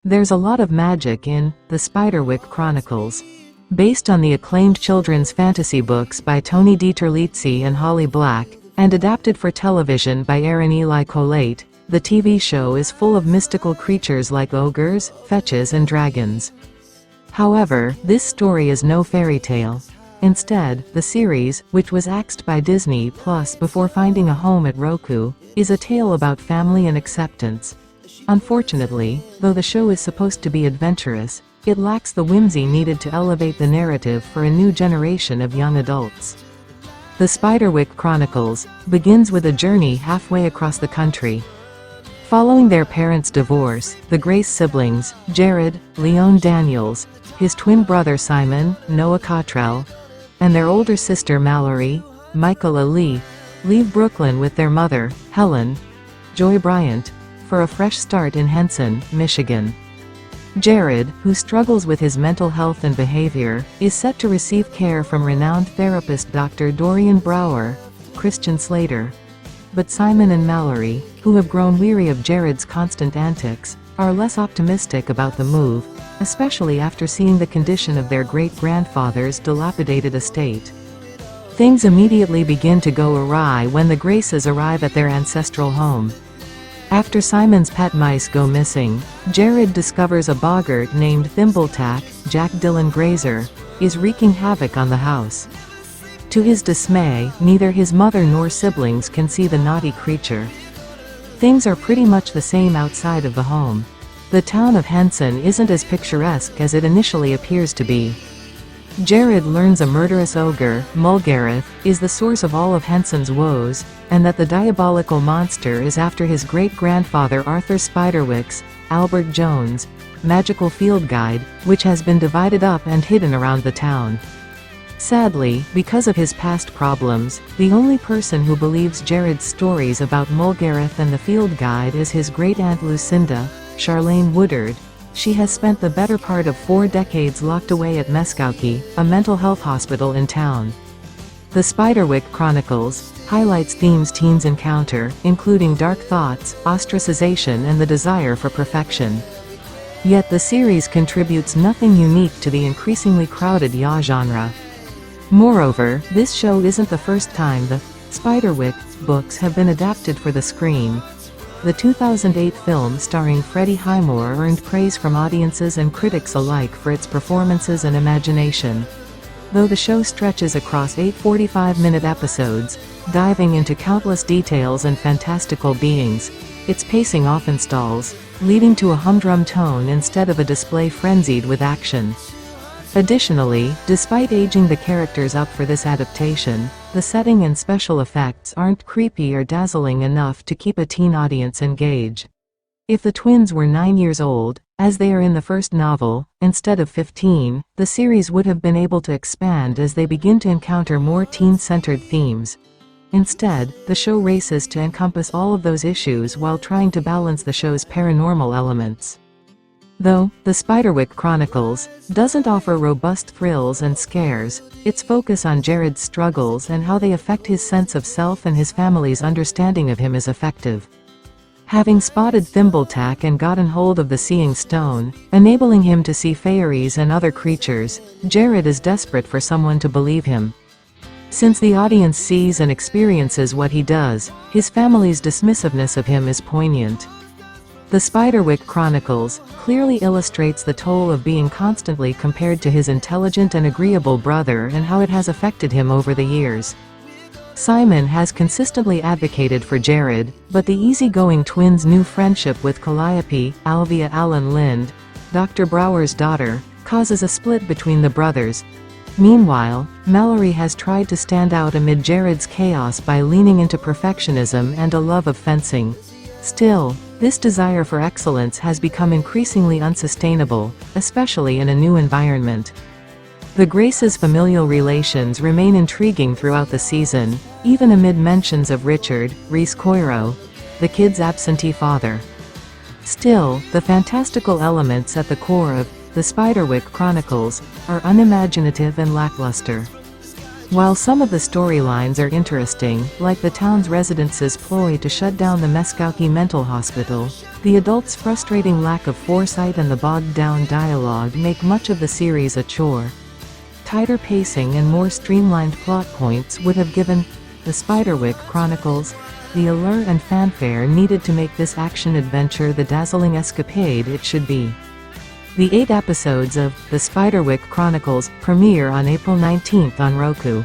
There's a lot of magic in The Spiderwick Chronicles. Based on the acclaimed children's fantasy books by Tony DiTerlizzi and Holly Black, and adapted for television by Aron Eli Coleite, the TV show is full of mystical creatures like ogres, fetches and dragons. However, this story is no fairy tale. Instead, the series, which was axed by Disney Plus before finding a home at Roku, is a tale about family and acceptance. Unfortunately, though the show is supposed to be adventurous, it lacks the whimsy needed to elevate the narrative for a new generation of young adults. The Spiderwick Chronicles begins with a journey halfway across the country. Following their parents' divorce, the Grace siblings, Jared, Leon Daniels, his twin brother Simon, Noah Cottrell, and their older sister Mallory, Michaela Lee, leave Brooklyn with their mother, Helen, Joy Bryant, for a fresh start in Henson, Michigan. Jared, who struggles with his mental health and behavior, is set to receive care from renowned therapist Dr. Dorian Brower, Christian Slater. But Simon and Mallory, who have grown weary of Jared's constant antics, are less optimistic about the move, especially after seeing the condition of their great-grandfather's dilapidated estate. Things immediately begin to go awry when the Graces arrive at their ancestral home. After Simon's pet mice go missing, Jared discovers a boggart named Thimbletack, Jack Dylan Grazer, is wreaking havoc on the house. To his dismay, neither his mother nor siblings can see the naughty creature. Things are pretty much the same outside of the home. The town of Henson isn't as picturesque as it initially appears to be. Jared learns a murderous ogre, Mulgareth, is the source of all of Henson's woes, and that the diabolical monster is after his great-grandfather Arthur Spiderwick's, Albert Jones, magical field guide, which has been divided up and hidden around the town. Sadly, because of his past problems, the only person who believes Jared's stories about Mulgareth and the field guide is his great-aunt Lucinda, Charlene Woodard. She has spent the better part of 4 decades locked away at Meskwaki, a mental health hospital in town. The Spiderwick Chronicles highlights themes teens encounter, including dark thoughts, ostracization and the desire for perfection. Yet the series contributes nothing unique to the increasingly crowded YA genre. Moreover, this show isn't the first time the Spiderwick books have been adapted for the screen. The 2008 film starring Freddie Highmore earned praise from audiences and critics alike for its performances and imagination. Though the show stretches across 8 45-minute episodes, diving into countless details and fantastical beings, its pacing often stalls, leading to a humdrum tone instead of a display frenzied with action. Additionally, despite aging the characters up for this adaptation, the setting and special effects aren't creepy or dazzling enough to keep a teen audience engaged. If the twins were 9 years old, as they are in the first novel, instead of 15, the series would have been able to expand as they begin to encounter more teen-centered themes. Instead, the show races to encompass all of those issues while trying to balance the show's paranormal elements. Though The Spiderwick Chronicles doesn't offer robust thrills and scares, its focus on Jared's struggles and how they affect his sense of self and his family's understanding of him is effective. Having spotted Thimbletack and gotten hold of the Seeing Stone, enabling him to see fairies and other creatures, Jared is desperate for someone to believe him. Since the audience sees and experiences what he does, his family's dismissiveness of him is poignant. The Spiderwick Chronicles clearly illustrates the toll of being constantly compared to his intelligent and agreeable brother and how it has affected him over the years. Simon has consistently advocated for Jared, but the easygoing twins' new friendship with Calliope, Alvia Allen Lind, Dr. Brower's daughter, causes a split between the brothers. Meanwhile, Mallory has tried to stand out amid Jared's chaos by leaning into perfectionism and a love of fencing. Still, this desire for excellence has become increasingly unsustainable, especially in a new environment. The Graces' familial relations remain intriguing throughout the season, even amid mentions of Richard, Rhys Coiro, the kids' absentee father. Still, the fantastical elements at the core of The Spiderwick Chronicles are unimaginative and lackluster. While some of the storylines are interesting, like the town's residents' ploy to shut down the Meskwaki mental hospital, the adults' frustrating lack of foresight and the bogged-down dialogue make much of the series a chore. Tighter pacing and more streamlined plot points would have given The Spiderwick Chronicles the allure and fanfare needed to make this action-adventure the dazzling escapade it should be. The 8 episodes of The Spiderwick Chronicles premiere on April 19 on Roku.